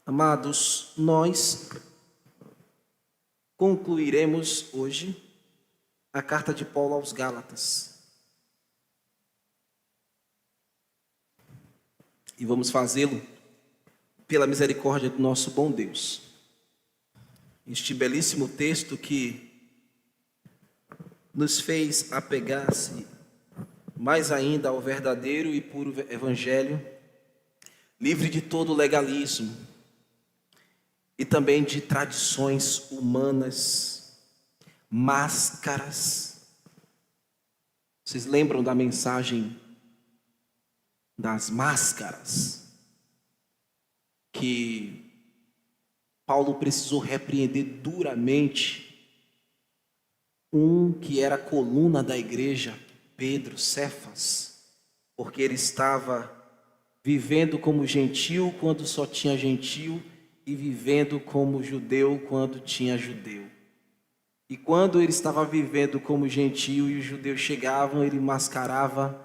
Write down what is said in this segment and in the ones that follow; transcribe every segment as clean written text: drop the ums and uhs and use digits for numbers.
Amados, nós concluiremos hoje a carta de Paulo aos Gálatas. E vamos fazê-lo pela misericórdia do nosso bom Deus. Este belíssimo texto que nos fez apegar-se mais ainda ao verdadeiro e puro Evangelho, livre de todo legalismo e também de tradições humanas, máscaras. Vocês lembram da mensagem das máscaras? Que Paulo precisou repreender duramente um que era a coluna da igreja, Pedro, Cefas, porque ele estava vivendo como gentil quando só tinha gentil e vivendo como judeu quando tinha judeu. E quando ele estava vivendo como gentil e os judeus chegavam, ele mascarava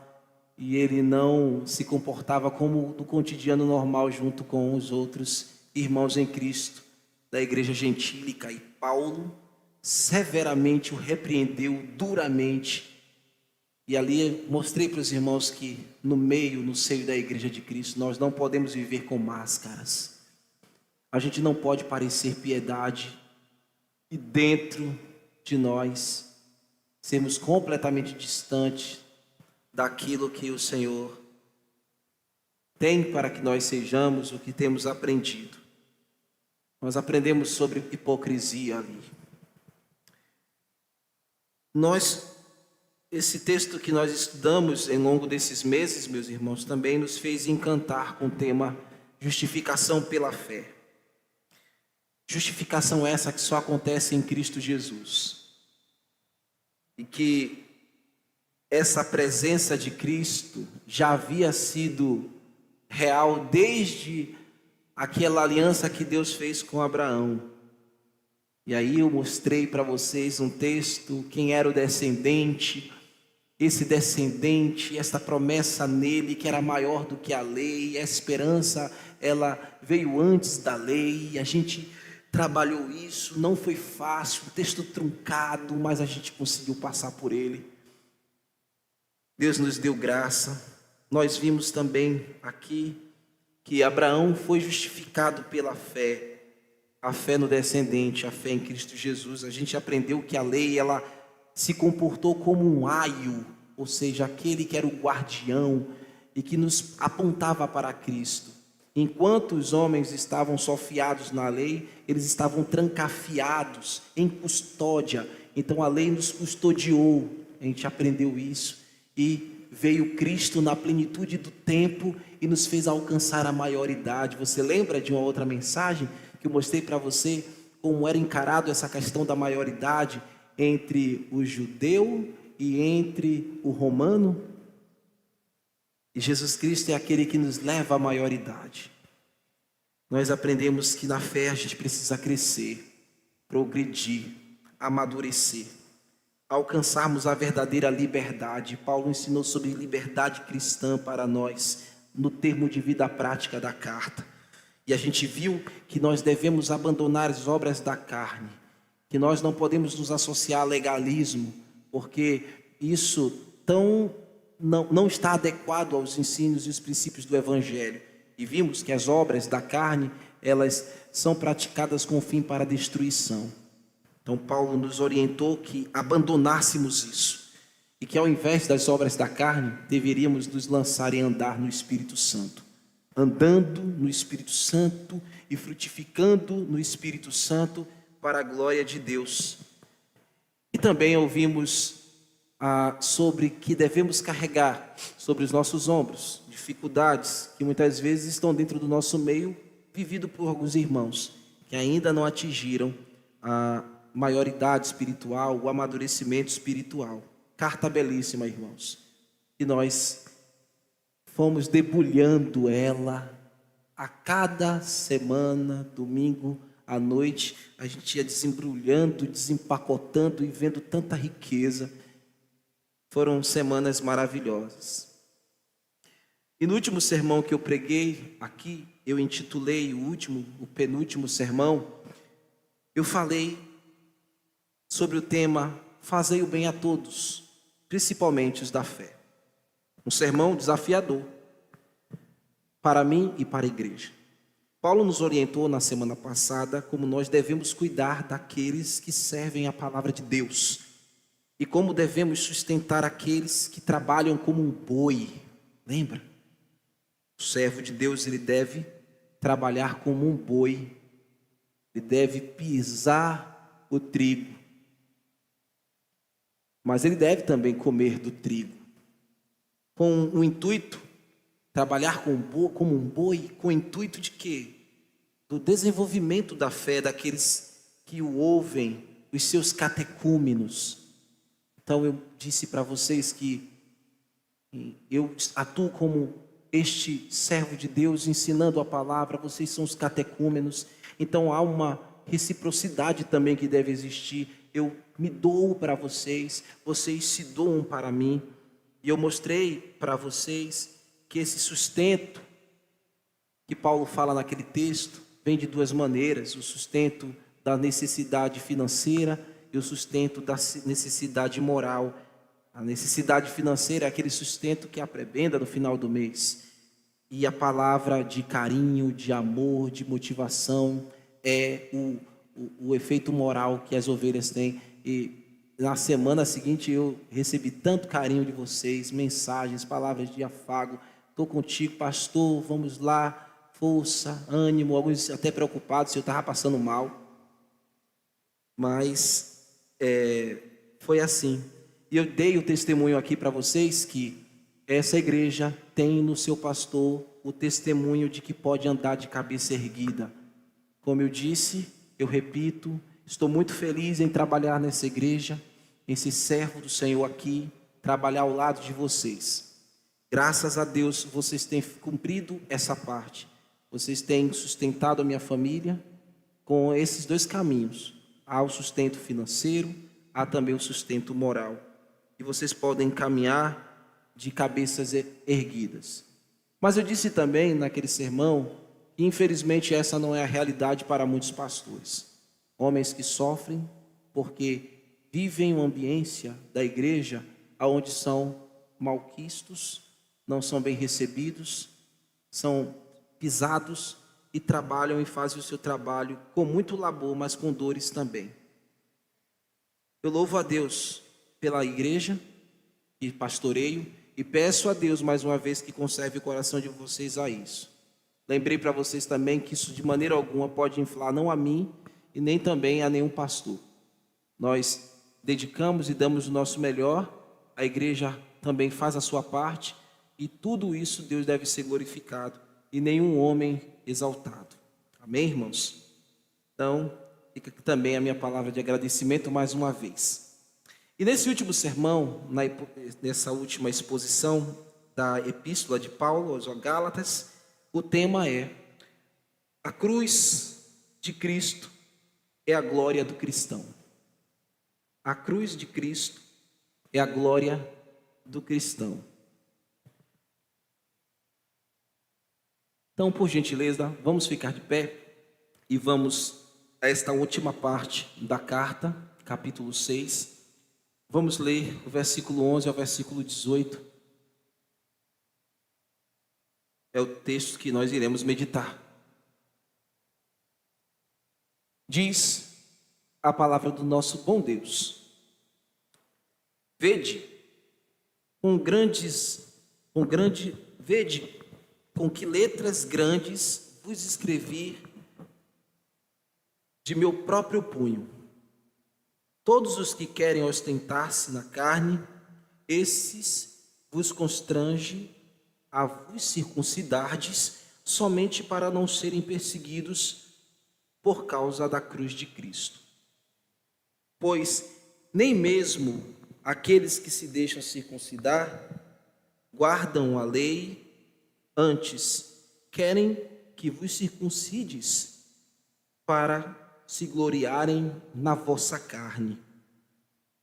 e ele não se comportava como no cotidiano normal junto com os outros irmãos em Cristo da igreja gentílica. E Paulo severamente o repreendeu duramente. E ali mostrei para os irmãos que no seio da igreja de Cristo, nós não podemos viver com máscaras. A gente não pode parecer piedade e dentro de nós sermos completamente distantes daquilo que o Senhor tem para que nós sejamos, o que temos aprendido. Nós aprendemos sobre hipocrisia ali. Esse texto que nós estudamos ao longo desses meses, meus irmãos, também nos fez encantar com o tema justificação pela fé. Justificação essa que só acontece em Cristo Jesus. E que essa presença de Cristo já havia sido real desde aquela aliança que Deus fez com Abraão. E aí eu mostrei para vocês um texto, quem era o descendente, esse descendente, essa promessa nele que era maior do que a lei, a esperança, ela veio antes da lei, a gente trabalhou isso, não foi fácil, um texto truncado, mas a gente conseguiu passar por ele. Deus nos deu graça. Nós vimos também aqui que Abraão foi justificado pela fé, a fé no descendente, a fé em Cristo Jesus. A gente aprendeu que a lei, ela se comportou como um aio, ou seja, aquele que era o guardião e que nos apontava para Cristo. Enquanto os homens estavam só fiados na lei, eles estavam trancafiados em custódia. Então a lei nos custodiou, a gente aprendeu isso. E veio Cristo na plenitude do tempo e nos fez alcançar a maioridade. Você lembra de uma outra mensagem que eu mostrei para você como era encarado essa questão da maioridade entre o judeu e entre o romano? E Jesus Cristo é aquele que nos leva à maioridade. Nós aprendemos que na fé a gente precisa crescer, progredir, amadurecer, alcançarmos a verdadeira liberdade. Paulo ensinou sobre liberdade cristã para nós, no termo de vida prática da carta. E a gente viu que nós devemos abandonar as obras da carne, que nós não podemos nos associar a legalismo, porque isso não está adequado aos ensinos e os princípios do Evangelho. E vimos que as obras da carne, elas são praticadas com fim para a destruição. Então Paulo nos orientou que abandonássemos isso, e que ao invés das obras da carne, deveríamos nos lançar em andar no Espírito Santo. Andando no Espírito Santo e frutificando no Espírito Santo para a glória de Deus. E também ouvimos sobre que devemos carregar sobre os nossos ombros dificuldades que muitas vezes estão dentro do nosso meio, vivido por alguns irmãos que ainda não atingiram a maioridade espiritual, o amadurecimento espiritual. Carta belíssima, irmãos. E nós fomos debulhando ela a cada semana, domingo à noite, a gente ia desembrulhando, desempacotando e vendo tanta riqueza. Foram semanas maravilhosas. E no último sermão que eu preguei aqui, eu intitulei o penúltimo sermão, eu falei sobre o tema Fazei o bem a todos, principalmente os da fé. Um sermão desafiador para mim e para a igreja. Paulo nos orientou na semana passada como nós devemos cuidar daqueles que servem a palavra de Deus e como devemos sustentar aqueles que trabalham como um boi. Lembra? O servo de Deus, ele deve trabalhar como um boi, ele deve pisar o trigo, mas ele deve também comer do trigo, com o intuito, trabalhar como um boi, com o intuito de quê? Do desenvolvimento da fé daqueles que o ouvem, os seus catecúmenos. Então eu disse para vocês que eu atuo como este servo de Deus, ensinando a palavra, vocês são os catecúmenos, então há uma reciprocidade também que deve existir. Eu me dou para vocês, vocês se doam para mim, e eu mostrei para vocês que esse sustento que Paulo fala naquele texto vem de duas maneiras: o sustento da necessidade financeira e o sustento da necessidade moral. A necessidade financeira é aquele sustento que é a prebenda no final do mês. E a palavra de carinho, de amor, de motivação é o efeito moral que as ovelhas têm. E na semana seguinte eu recebi tanto carinho de vocês, mensagens, palavras de afago. Estou contigo, pastor, vamos lá, força, ânimo. Alguns até preocupados se eu estava passando mal. Mas foi assim. E eu dei o testemunho aqui para vocês que essa igreja tem no seu pastor o testemunho de que pode andar de cabeça erguida. Como eu disse, eu repito, estou muito feliz em trabalhar nessa igreja, em ser servo do Senhor aqui, trabalhar ao lado de vocês. Graças a Deus vocês têm cumprido essa parte. Vocês têm sustentado a minha família com esses dois caminhos. Há o sustento financeiro, há também o sustento moral. E vocês podem caminhar de cabeças erguidas. Mas eu disse também naquele sermão que infelizmente essa não é a realidade para muitos pastores. Homens que sofrem porque vivem uma ambiência da igreja onde são malquistos, não são bem recebidos, são pisados e trabalham e fazem o seu trabalho com muito labor, mas com dores também. Eu louvo a Deus pela igreja e pastoreio e peço a Deus mais uma vez que conserve o coração de vocês a isso. Lembrei para vocês também que isso de maneira alguma pode inflar não a mim e nem também a nenhum pastor. Nós dedicamos e damos o nosso melhor, a igreja também faz a sua parte e tudo isso Deus deve ser glorificado e nenhum homem exaltado. Amém, irmãos? Então, fica aqui também a minha palavra de agradecimento mais uma vez. E nesse último sermão, nessa última exposição da epístola de Paulo aos Gálatas, o tema é: a cruz de Cristo é a glória do cristão. A cruz de Cristo é a glória do cristão. Então, por gentileza, vamos ficar de pé e vamos a esta última parte da carta, capítulo 6. Vamos ler o versículo 11 ao versículo 18. É o texto que nós iremos meditar. Diz a palavra do nosso bom Deus: vede com que letras grandes vos escrevi de meu próprio punho. Todos os que querem ostentar-se na carne, esses vos constrange a vos circuncidardes somente para não serem perseguidos por causa da cruz de Cristo. Pois nem mesmo aqueles que se deixam circuncidar guardam a lei, antes querem que vos circuncides para se gloriarem na vossa carne.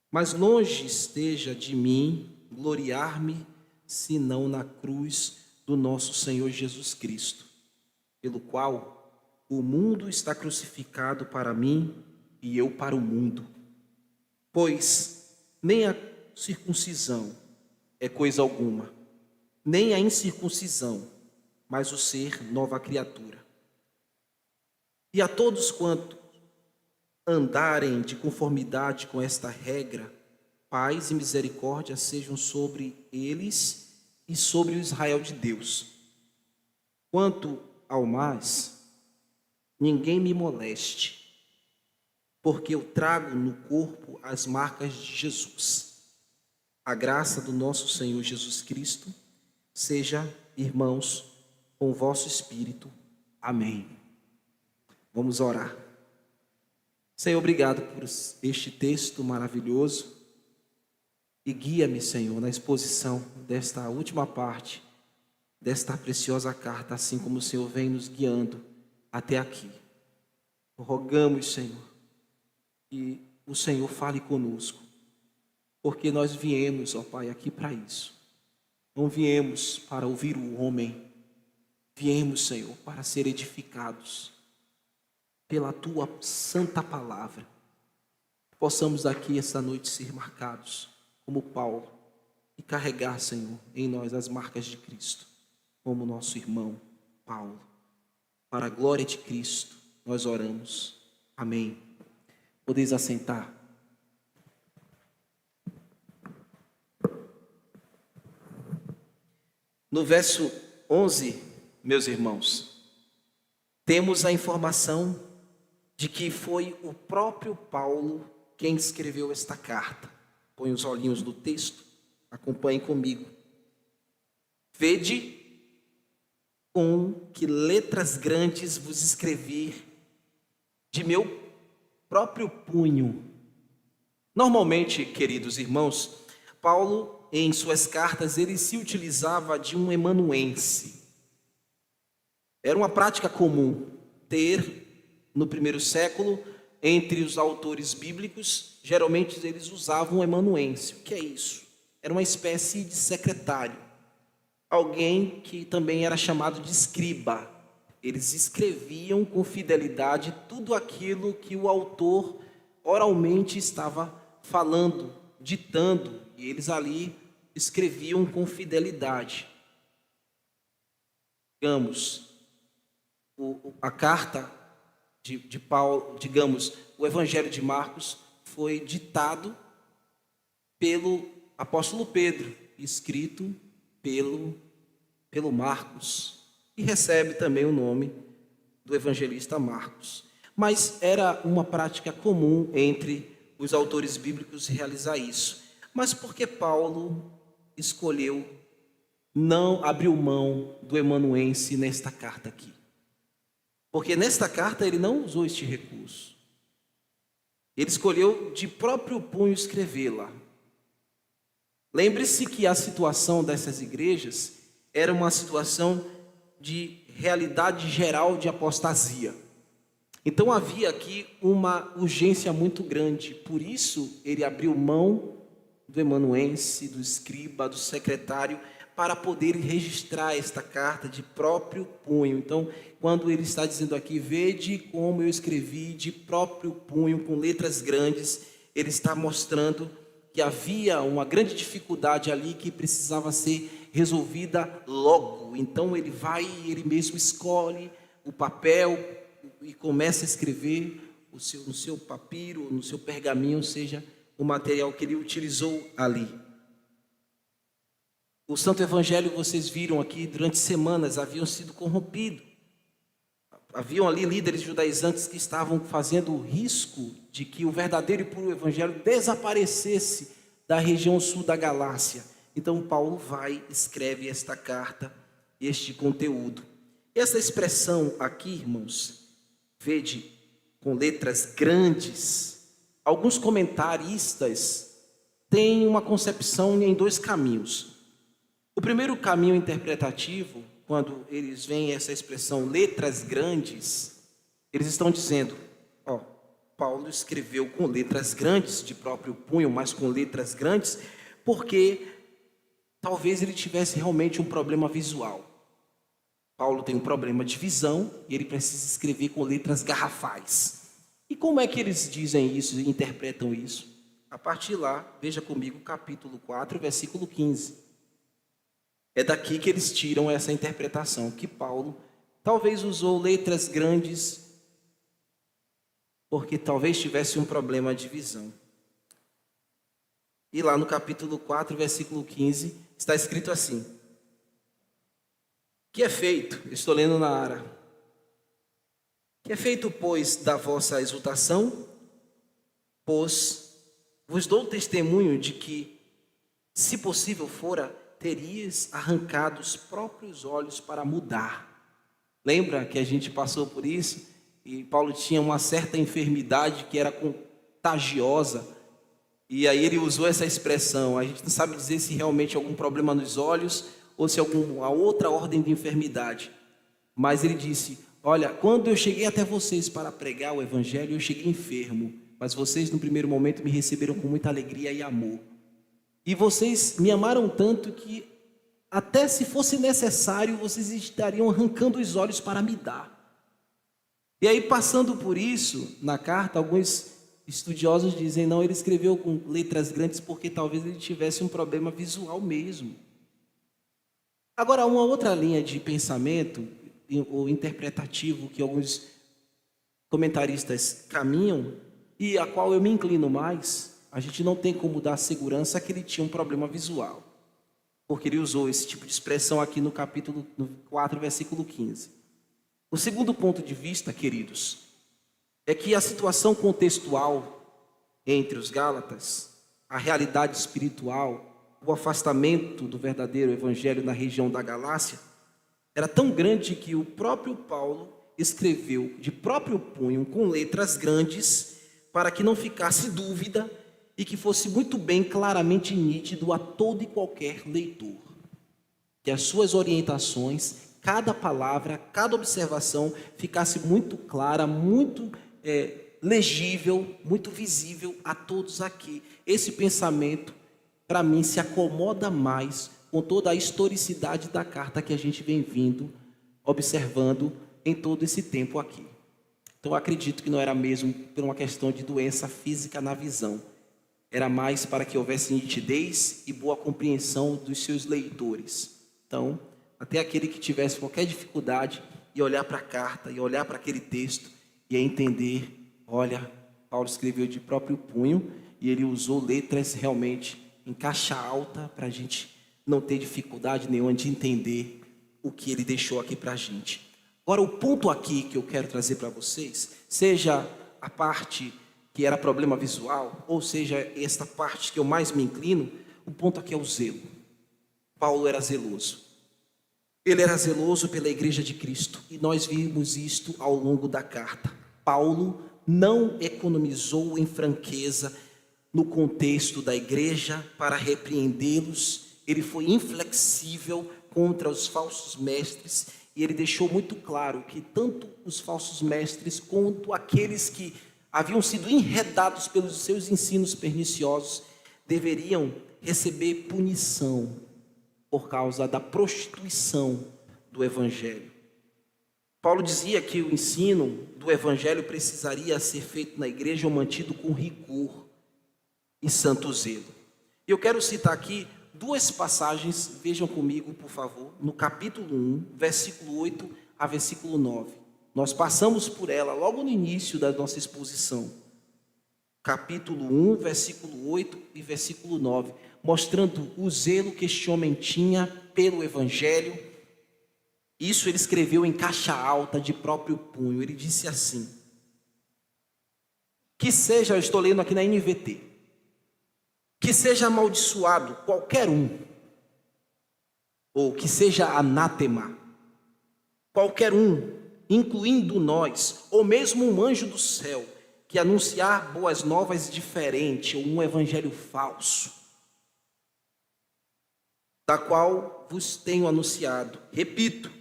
Mas longe esteja de mim gloriar-me, senão na cruz do nosso Senhor Jesus Cristo, pelo qual o mundo está crucificado para mim e eu para o mundo. Pois nem a circuncisão é coisa alguma, nem a incircuncisão, mas o ser nova criatura. E a todos quanto andarem de conformidade com esta regra, paz e misericórdia sejam sobre eles e sobre o Israel de Deus. Quanto ao mais, ninguém me moleste, porque eu trago no corpo as marcas de Jesus. A graça do nosso Senhor Jesus Cristo seja, irmãos, com o vosso espírito. Amém. Vamos orar. Senhor, obrigado por este texto maravilhoso e guia-me, Senhor, na exposição desta última parte, desta preciosa carta, assim como o Senhor vem nos guiando até aqui. Rogamos, Senhor, que o Senhor fale conosco, porque nós viemos, ó Pai, aqui para isso. Não viemos para ouvir o homem, viemos, Senhor, para ser edificados pela Tua santa palavra. Possamos aqui essa noite ser marcados como Paulo e carregar, Senhor, em nós as marcas de Cristo, como nosso irmão Paulo. Para a glória de Cristo, nós oramos. Amém. Podeis assentar. No verso 11, meus irmãos, temos a informação de que foi o próprio Paulo quem escreveu esta carta. Põe os olhinhos no texto, acompanhem comigo. Vede com que letras grandes vos escrevi de meu próprio punho. Normalmente, queridos irmãos, Paulo, em suas cartas, ele se utilizava de um emanuense. Era uma prática comum ter, no primeiro século, entre os autores bíblicos, geralmente eles usavam um emanuense. O que é isso? Era uma espécie de secretário. Alguém que também era chamado de escriba. Eles escreviam com fidelidade tudo aquilo que o autor oralmente estava falando, ditando, e eles ali escreviam com fidelidade. Digamos, a carta de Paulo, digamos, o Evangelho de Marcos foi ditado pelo apóstolo Pedro, escrito pelo Marcos, e recebe também o nome do evangelista Marcos. Mas era uma prática comum entre os autores bíblicos realizar isso. Mas por que Paulo escolheu não abrir mão do emanuense nesta carta aqui? Porque nesta carta ele não usou este recurso. Ele escolheu de próprio punho escrevê-la. Lembre-se que a situação dessas igrejas era uma situação de realidade geral de apostasia. Então havia aqui uma urgência muito grande. Por isso ele abriu mão do emanuense, do escriba, do secretário, para poder registrar esta carta de próprio punho. Então, quando ele está dizendo aqui, vede como eu escrevi de próprio punho, com letras grandes, ele está mostrando que havia uma grande dificuldade ali que precisava ser resolvida logo. Então, ele vai e ele mesmo escolhe o papel e começa a escrever no seu papiro, no seu pergaminho, ou seja, o material que ele utilizou ali. O Santo Evangelho, vocês viram aqui, durante semanas haviam sido corrompidos. Haviam ali líderes judaizantes que estavam fazendo o risco de que o verdadeiro e puro Evangelho desaparecesse da região sul da Galácia. Então Paulo vai e escreve esta carta, este conteúdo. Essa expressão aqui, irmãos, vede com letras grandes. Alguns comentaristas têm uma concepção em dois caminhos. O primeiro caminho interpretativo, quando eles veem essa expressão letras grandes, eles estão dizendo, Paulo escreveu com letras grandes, de próprio punho, mas com letras grandes, porque talvez ele tivesse realmente um problema visual. Paulo tem um problema de visão e ele precisa escrever com letras garrafais. E como é que eles dizem isso, interpretam isso? A partir lá, veja comigo, capítulo 4, versículo 15. É daqui que eles tiram essa interpretação, que Paulo talvez usou letras grandes, porque talvez tivesse um problema de visão. E lá no capítulo 4, versículo 15, está escrito assim: que é feito, estou lendo na Ara, que é feito, pois, da vossa exultação, pois vos dou testemunho de que, se possível fora, terias arrancado os próprios olhos para mudar. Lembra que a gente passou por isso? E Paulo tinha uma certa enfermidade que era contagiosa, e aí ele usou essa expressão. A gente não sabe dizer se realmente algum problema nos olhos ou se alguma outra ordem de enfermidade, mas ele disse: olha, quando eu cheguei até vocês para pregar o evangelho, eu cheguei enfermo, mas vocês no primeiro momento me receberam com muita alegria e amor, e vocês me amaram tanto que até se fosse necessário, vocês estariam arrancando os olhos para me dar. E aí, passando por isso, na carta, alguns estudiosos dizem: não, ele escreveu com letras grandes porque talvez ele tivesse um problema visual mesmo. Agora, uma outra linha de pensamento, ou interpretativo, que alguns comentaristas caminham, e a qual eu me inclino mais, a gente não tem como dar segurança que ele tinha um problema visual, porque ele usou esse tipo de expressão aqui no capítulo 4, versículo 15. O segundo ponto de vista, queridos, é que a situação contextual entre os Gálatas, a realidade espiritual, o afastamento do verdadeiro evangelho na região da Galácia, era tão grande que o próprio Paulo escreveu de próprio punho, com letras grandes, para que não ficasse dúvida e que fosse muito bem claramente nítido a todo e qualquer leitor, que as suas orientações, cada palavra, cada observação ficasse muito clara, muito legível, muito visível a todos aqui. Esse pensamento, para mim, se acomoda mais com toda a historicidade da carta que a gente vem vindo observando em todo esse tempo aqui. Então, eu acredito que não era mesmo por uma questão de doença física na visão, era mais para que houvesse nitidez e boa compreensão dos seus leitores. Então, até aquele que tivesse qualquer dificuldade e olhar para a carta, e olhar para aquele texto, e entender: olha, Paulo escreveu de próprio punho, e ele usou letras realmente em caixa alta, para a gente não ter dificuldade nenhuma de entender o que ele deixou aqui para a gente. Agora, o ponto aqui que eu quero trazer para vocês, seja a parte que era problema visual, ou seja, esta parte que eu mais me inclino, o ponto aqui é o zelo. Paulo era zeloso. Ele era zeloso pela igreja de Cristo, e nós vimos isto ao longo da carta. Paulo não economizou em franqueza no contexto da igreja para repreendê-los. Ele foi inflexível contra os falsos mestres, e ele deixou muito claro que tanto os falsos mestres quanto aqueles que haviam sido enredados pelos seus ensinos perniciosos deveriam receber punição por causa da prostituição do evangelho. Paulo dizia que o ensino do evangelho precisaria ser feito na igreja ou mantido com rigor e santo zelo. Eu quero citar aqui duas passagens, vejam comigo, por favor, no capítulo 1, versículo 8 a versículo 9. Nós passamos por ela logo no início da nossa exposição. Capítulo 1, versículo 8 e versículo 9, mostrando o zelo que este homem tinha pelo evangelho. Isso ele escreveu em caixa alta, de próprio punho. Ele disse assim: que seja, eu estou lendo aqui na NVT, que seja amaldiçoado qualquer um, ou que seja anátema qualquer um, incluindo nós, ou mesmo um anjo do céu, que anunciar boas novas diferente, ou um evangelho falso, da qual vos tenho anunciado. Repito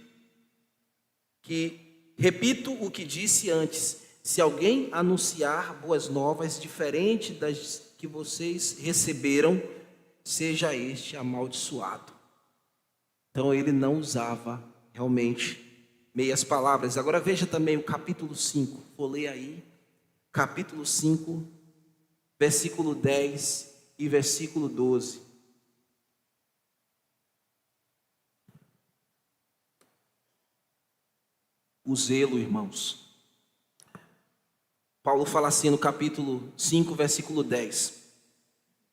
o que disse antes: se alguém anunciar boas novas diferente das que vocês receberam, seja este amaldiçoado. Então ele não usava realmente meias palavras. Agora veja também o capítulo 5. Vou ler aí. Capítulo 5, versículo 10 e versículo 12. O zelo, irmãos. Paulo fala assim no capítulo 5, versículo 10.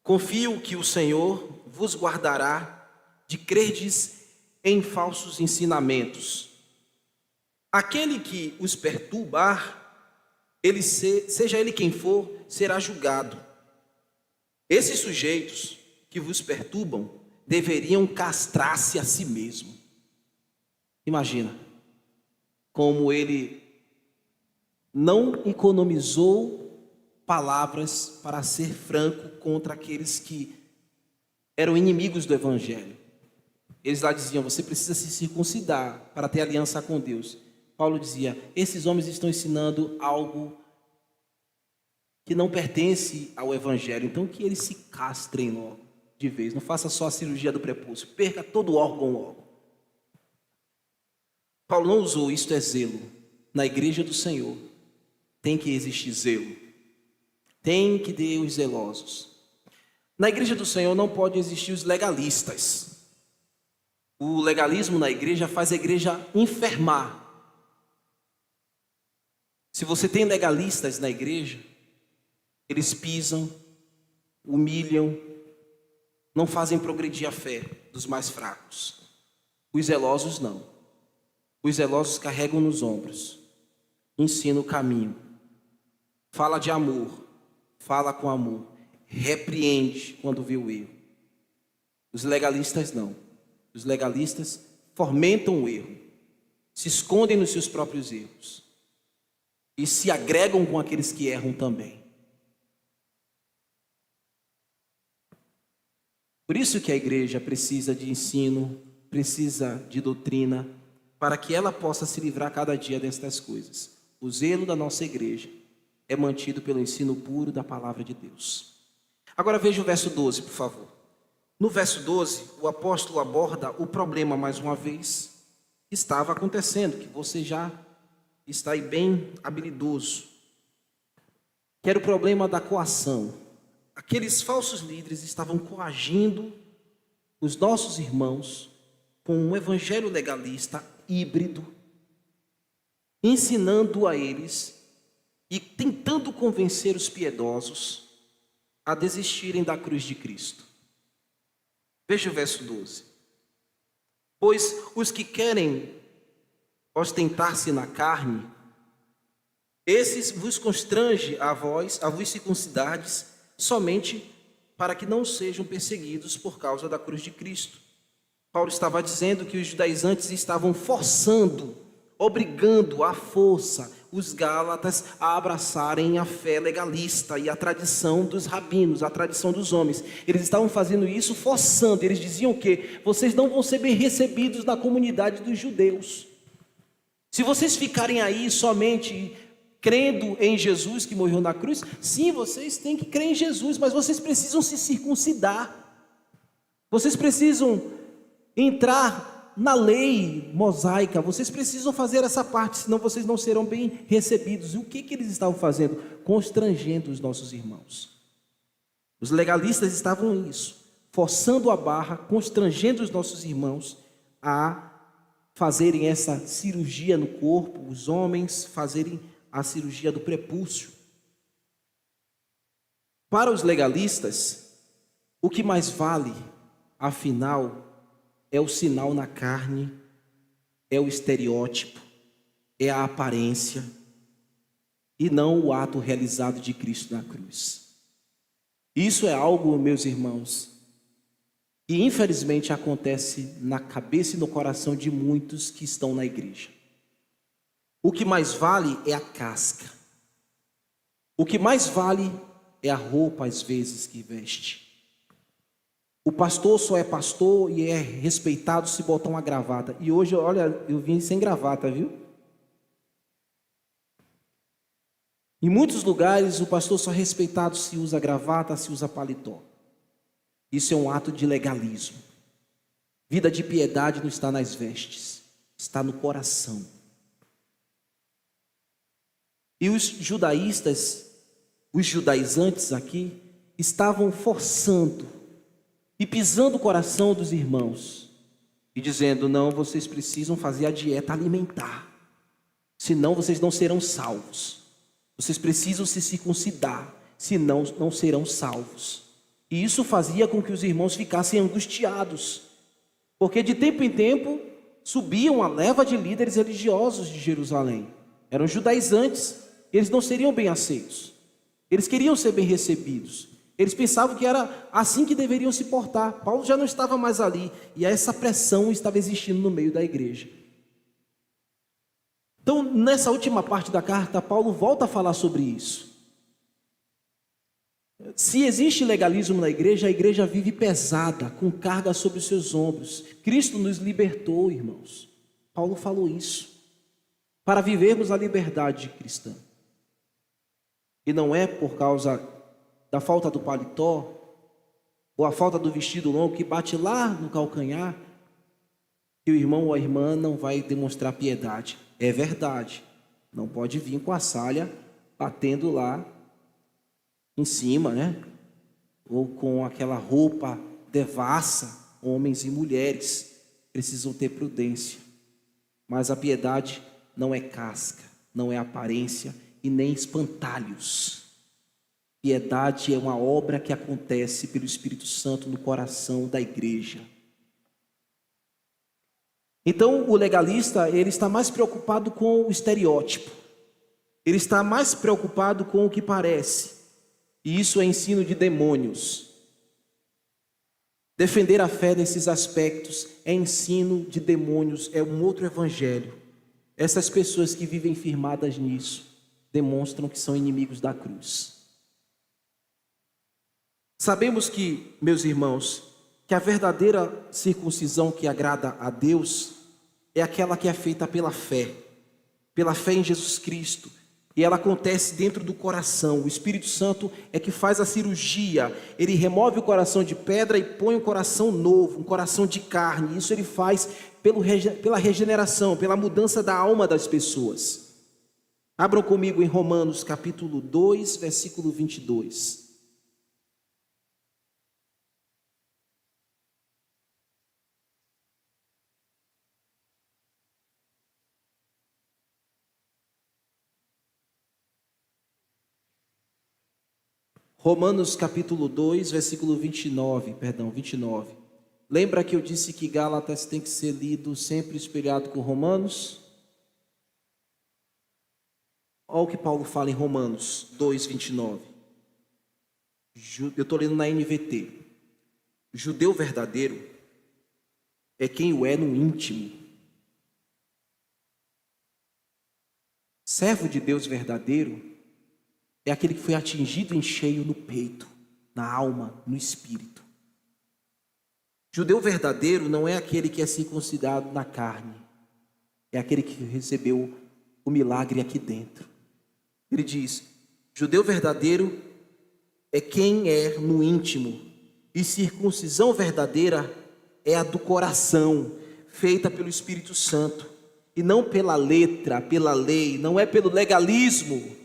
Confio que o Senhor vos guardará de crerdes em falsos ensinamentos. Aquele que os perturbar, seja ele quem for, será julgado. Esses sujeitos que vos perturbam deveriam castrar-se a si mesmo. Imagina como ele não economizou palavras para ser franco contra aqueles que eram inimigos do Evangelho. Eles lá diziam, você precisa se circuncidar para ter aliança com Deus. Paulo dizia, esses homens estão ensinando algo que não pertence ao Evangelho, então que eles se castrem logo de vez, não faça só a cirurgia do prepúcio, perca todo o órgão logo. Paulo não usou isto é zelo. Na igreja do Senhor tem que existir zelo, tem que ter os zelosos. Na igreja do Senhor não pode existir os legalistas. O legalismo na igreja faz a igreja enfermar. Se você tem legalistas na igreja, eles pisam, humilham, não fazem progredir a fé dos mais fracos. Os zelosos não. Os zelosos carregam nos ombros, ensinam o caminho, fala de amor, fala com amor, repreende quando vê o erro. Os legalistas não. Os legalistas fomentam o erro, se escondem nos seus próprios erros e se agregam com aqueles que erram também. Por isso que a igreja precisa de ensino, precisa de doutrina, para que ela possa se livrar cada dia destas coisas. O zelo da nossa igreja é mantido pelo ensino puro da palavra de Deus. Agora veja o verso 12, por favor. No verso 12, o apóstolo aborda o problema mais uma vez que estava acontecendo, que você já está aí bem habilidoso, que era o problema da coação. Aqueles falsos líderes estavam coagindo os nossos irmãos com um evangelho legalista híbrido, ensinando a eles e tentando convencer os piedosos a desistirem da cruz de Cristo. Veja o verso 12. Pois os que querem ostentar-se na carne, esses vos constrange a vos circuncidardes somente para que não sejam perseguidos por causa da cruz de Cristo. Paulo estava dizendo que os judaizantes estavam forçando, obrigando à força os gálatas a abraçarem a fé legalista e a tradição dos rabinos, a tradição dos homens. Eles estavam fazendo isso forçando. Eles diziam que vocês não vão ser bem recebidos na comunidade dos judeus. Se vocês ficarem aí somente crendo em Jesus que morreu na cruz, sim, vocês têm que crer em Jesus, mas vocês precisam se circuncidar. Vocês precisam entrar na lei mosaica, vocês precisam fazer essa parte, senão vocês não serão bem recebidos. E o que eles estavam fazendo? Constrangendo os nossos irmãos. Os legalistas estavam nisso, forçando a barra, constrangendo os nossos irmãos a fazerem essa cirurgia no corpo, os homens fazerem a cirurgia do prepúcio. Para os legalistas, o que mais vale, afinal, é o sinal na carne, é o estereótipo, é a aparência, e não o ato realizado de Cristo na cruz. Isso é algo, meus irmãos, que infelizmente acontece na cabeça e no coração de muitos que estão na igreja. O que mais vale é a casca. O que mais vale é a roupa, às vezes, que veste. O pastor só é pastor e é respeitado se botar uma gravata. E hoje, olha, eu vim sem gravata, viu? Em muitos lugares, o pastor só é respeitado se usa gravata, se usa paletó. Isso é um ato de legalismo. Vida de piedade não está nas vestes, está no coração. E os judaístas, os judaizantes aqui, estavam forçando e pisando o coração dos irmãos e dizendo: não, vocês precisam fazer a dieta alimentar, senão vocês não serão salvos. Vocês precisam se circuncidar, senão não serão salvos. E isso fazia com que os irmãos ficassem angustiados, porque de tempo em tempo subia uma leva de líderes religiosos de Jerusalém. Eram judaizantes, eles não seriam bem aceitos. Eles queriam ser bem recebidos. Eles pensavam que era assim que deveriam se portar. Paulo já não estava mais ali, e essa pressão estava existindo no meio da igreja. Então, nessa última parte da carta, Paulo volta a falar sobre isso. Se existe legalismo na igreja, a igreja vive pesada, com carga sobre os seus ombros. Cristo nos libertou, irmãos. Paulo falou isso, para vivermos a liberdade cristã. E não é por causa da falta do paletó, ou a falta do vestido longo que bate lá no calcanhar, que o irmão ou a irmã não vai demonstrar piedade. É verdade, não pode vir com a salha batendo lá em cima, né? Ou com aquela roupa devassa. Homens e mulheres precisam ter prudência. Mas a piedade não é casca, não é aparência e nem espantalhos. Piedade é uma obra que acontece pelo Espírito Santo no coração da igreja. Então, o legalista, ele está mais preocupado com o estereótipo. Ele está mais preocupado com o que parece. E isso é ensino de demônios. Defender a fé nesses aspectos é ensino de demônios, é um outro evangelho. Essas pessoas que vivem firmadas nisso demonstram que são inimigos da cruz. Sabemos que, meus irmãos, que a verdadeira circuncisão que agrada a Deus é aquela que é feita pela fé em Jesus Cristo, e ela acontece dentro do coração. O Espírito Santo é que faz a cirurgia, ele remove o coração de pedra e põe um coração novo, um coração de carne. Isso ele faz pela regeneração, pela mudança da alma das pessoas. Abram comigo em Romanos capítulo 2, versículo 22. Romanos capítulo 2, versículo 29. Lembra que eu disse que Gálatas tem que ser lido sempre espelhado com Romanos? Olha o que Paulo fala em Romanos 2, 29. Eu estou lendo na NVT. Judeu verdadeiro é quem o é no íntimo. Servo de Deus verdadeiro é aquele que foi atingido em cheio no peito, na alma, no espírito. Judeu verdadeiro não é aquele que é circuncidado na carne, é aquele que recebeu o milagre aqui dentro. Ele diz: judeu verdadeiro é quem é no íntimo, e circuncisão verdadeira é a do coração, feita pelo Espírito Santo, e não pela letra, pela lei, não é pelo legalismo.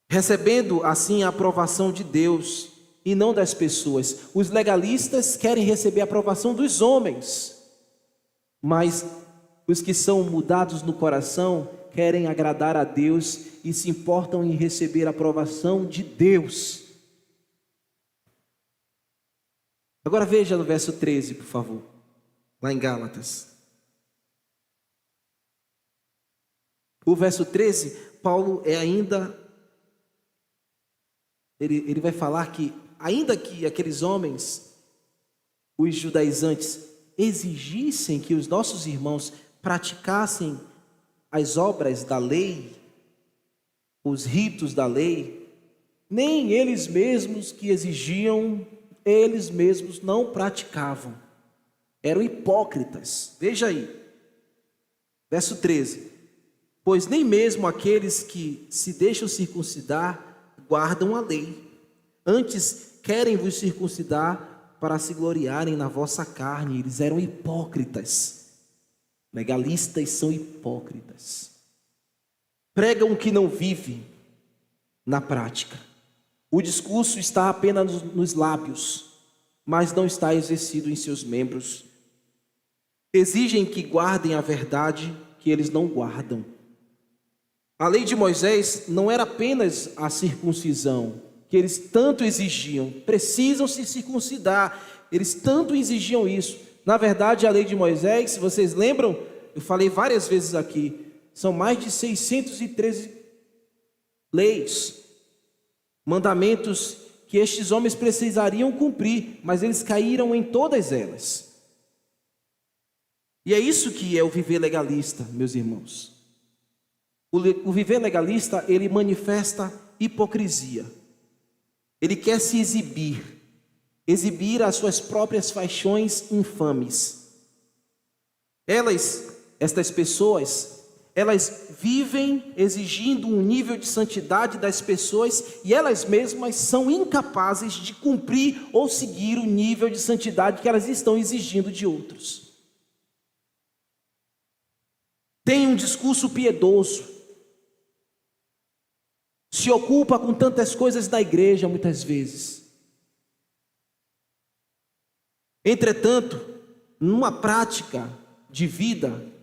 Recebendo assim a aprovação de Deus e não das pessoas. Os legalistas querem receber a aprovação dos homens, mas os que são mudados no coração querem agradar a Deus e se importam em receber a aprovação de Deus. Agora veja no verso 13, por favor, lá em Gálatas. O verso 13, Paulo Ele vai falar que, ainda que aqueles homens, os judaizantes, exigissem que os nossos irmãos praticassem as obras da lei, os ritos da lei, nem eles mesmos que exigiam, eles mesmos não praticavam. Eram hipócritas. Veja aí, verso 13. Pois nem mesmo aqueles que se deixam circuncidar guardam a lei, antes querem vos circuncidar para se gloriarem na vossa carne. Eles eram hipócritas. Legalistas são hipócritas. Pregam o que não vive na prática. O discurso está apenas nos lábios, mas não está exercido em seus membros. Exigem que guardem a verdade que eles não guardam. A lei de Moisés não era apenas a circuncisão, que eles tanto exigiam. Precisam se circuncidar. Eles tanto exigiam isso. Na verdade, a lei de Moisés, se vocês lembram, eu falei várias vezes aqui, são mais de 613 leis, mandamentos que estes homens precisariam cumprir, mas eles caíram em todas elas. E é isso que é o viver legalista, meus irmãos. O viver legalista, ele manifesta hipocrisia. Ele quer se exibir as suas próprias paixões infames. Estas pessoas, elas vivem exigindo um nível de santidade das pessoas e elas mesmas são incapazes de cumprir ou seguir o nível de santidade que elas estão exigindo de outros. Tem um discurso piedoso, se ocupa com tantas coisas da igreja muitas vezes. Entretanto, na prática de vida,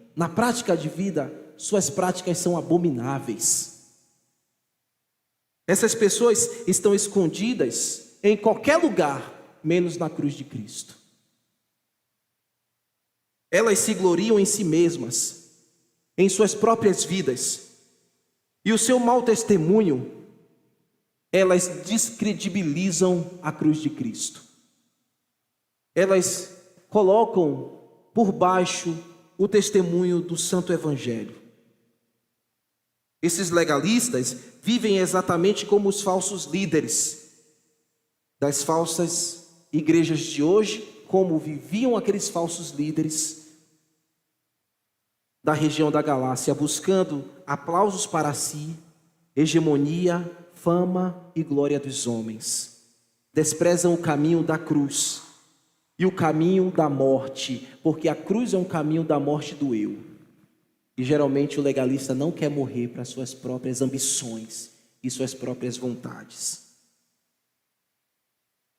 suas práticas são abomináveis. Essas pessoas estão escondidas em qualquer lugar, menos na cruz de Cristo. Elas se gloriam em si mesmas, em suas próprias vidas, e o seu mau testemunho, elas descredibilizam a cruz de Cristo. Elas colocam por baixo o testemunho do Santo Evangelho. Esses legalistas vivem exatamente como os falsos líderes das falsas igrejas de hoje, como viviam aqueles falsos líderes da região da Galácia, buscando aplausos para si, hegemonia, fama e glória dos homens. Desprezam o caminho da cruz e o caminho da morte, porque a cruz é um caminho da morte do eu. E geralmente o legalista não quer morrer para suas próprias ambições e suas próprias vontades.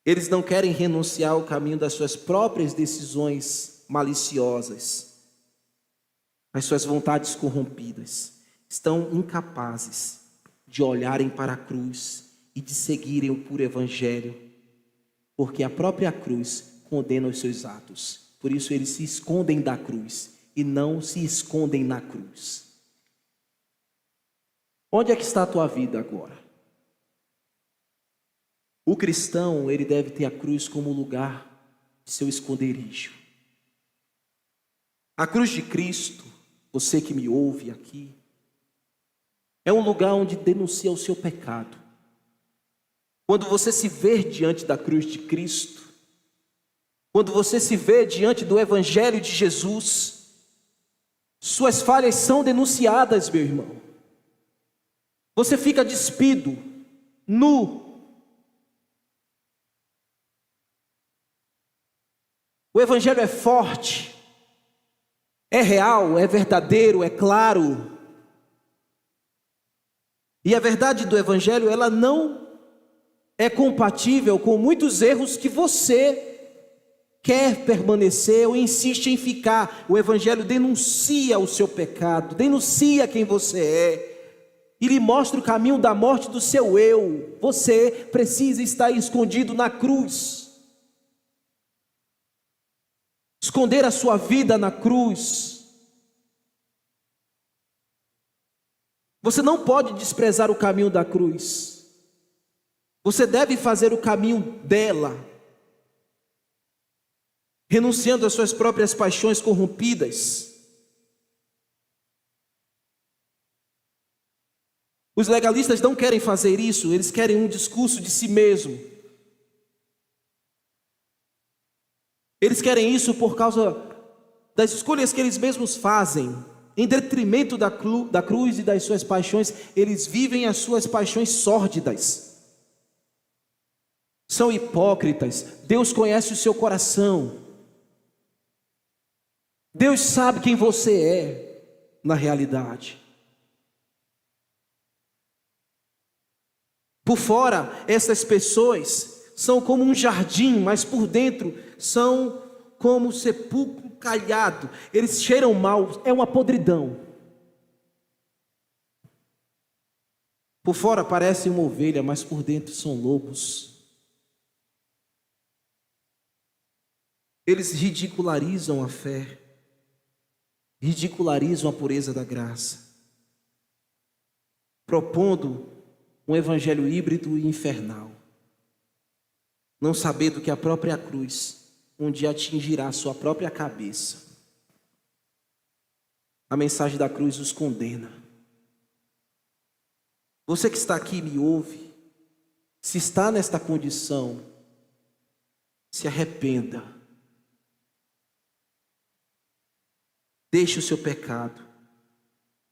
Eles não querem renunciar ao caminho das suas próprias decisões maliciosas, as suas vontades corrompidas. Estão incapazes de olharem para a cruz e de seguirem o puro evangelho, porque a própria cruz condena os seus atos. Por isso eles se escondem da cruz e não se escondem na cruz. Onde é que está a tua vida agora? O cristão, ele deve ter a cruz como lugar de seu esconderijo. A cruz de Cristo, você que me ouve aqui, é um lugar onde denuncia o seu pecado. Quando você se vê diante da cruz de Cristo, quando você se vê diante do Evangelho de Jesus, suas falhas são denunciadas, meu irmão. Você fica despido, nu. O Evangelho é forte, é real, é verdadeiro, é claro. E a verdade do Evangelho, ela não é compatível com muitos erros que você quer permanecer ou insiste em ficar. O Evangelho denuncia o seu pecado, denuncia quem você é, e lhe mostra o caminho da morte do seu eu. Você precisa estar escondido na cruz, esconder a sua vida na cruz. Você não pode desprezar o caminho da cruz. Você deve fazer o caminho dela, renunciando às suas próprias paixões corrompidas. Os legalistas não querem fazer isso, eles querem um discurso de si mesmo. Eles querem isso por causa das escolhas que eles mesmos fazem. Em detrimento da cruz e das suas paixões, eles vivem as suas paixões sórdidas. São hipócritas. Deus conhece o seu coração. Deus sabe quem você é na realidade. Por fora, essas pessoas são como um jardim, mas por dentro são como sepulcro calhado. Eles cheiram mal, é uma podridão. Por fora parecem uma ovelha, mas por dentro são lobos. Eles ridicularizam a fé, ridicularizam a pureza da graça, propondo um evangelho híbrido e infernal, não sabendo que a própria cruz um dia atingirá a sua própria cabeça. A mensagem da cruz os condena. Você que está aqui e me ouve, se está nesta condição, se arrependa. Deixe o seu pecado.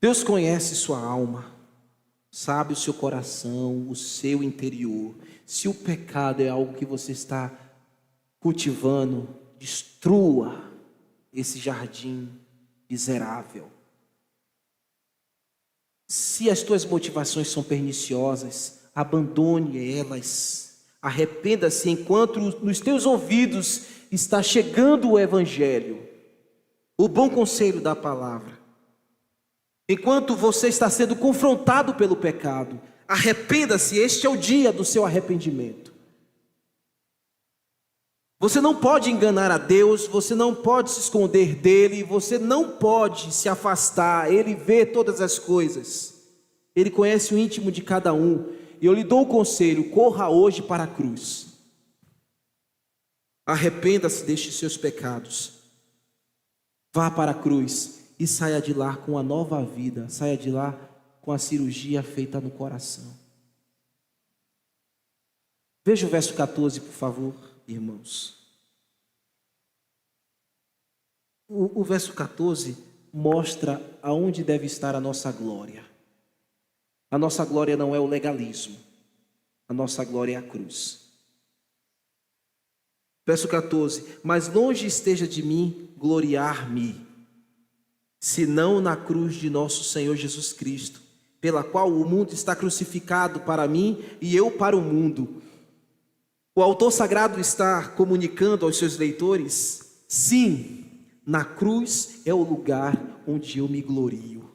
Deus conhece sua alma, sabe o seu coração, o seu interior. Se o pecado é algo que você está cultivando, destrua esse jardim miserável. Se as tuas motivações são perniciosas, abandone elas. Arrependa-se enquanto nos teus ouvidos está chegando o evangelho, o bom conselho da palavra. Enquanto você está sendo confrontado pelo pecado, arrependa-se, este é o dia do seu arrependimento. Você não pode enganar a Deus, você não pode se esconder dele, você não pode se afastar, ele vê todas as coisas, ele conhece o íntimo de cada um, e eu lhe dou o conselho: corra hoje para a cruz, arrependa-se destes seus pecados, vá para a cruz e saia de lá com a nova vida, saia de lá com a cirurgia feita no coração. Veja o verso 14, por favor, irmãos. O verso 14 mostra aonde deve estar a nossa glória. A nossa glória não é o legalismo, a nossa glória é a cruz. Verso 14: mas longe esteja de mim gloriar-me, senão na cruz de nosso Senhor Jesus Cristo, pela qual o mundo está crucificado para mim e eu para o mundo. O autor sagrado está comunicando aos seus leitores: sim, na cruz é o lugar onde eu me glorio.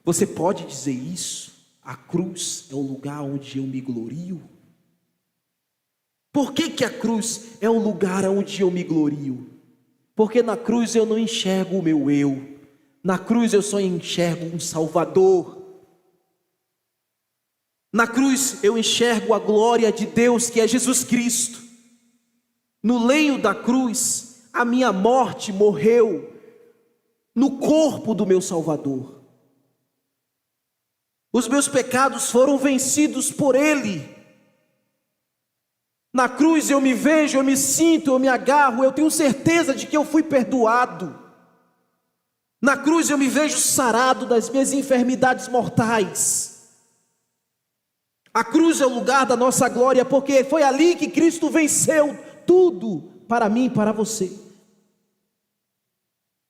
Você pode dizer isso? A cruz é o lugar onde eu me glorio? Por que a cruz é o lugar onde eu me glorio? Porque na cruz eu não enxergo o meu eu, na cruz eu só enxergo um Salvador. Na cruz eu enxergo a glória de Deus, que é Jesus Cristo. No leito da cruz, a minha morte morreu no corpo do meu Salvador. Os meus pecados foram vencidos por Ele. Na cruz eu me vejo, eu me sinto, eu me agarro, eu tenho certeza de que eu fui perdoado. Na cruz eu me vejo sarado das minhas enfermidades mortais. A cruz é o lugar da nossa glória, porque foi ali que Cristo venceu tudo para mim e para você.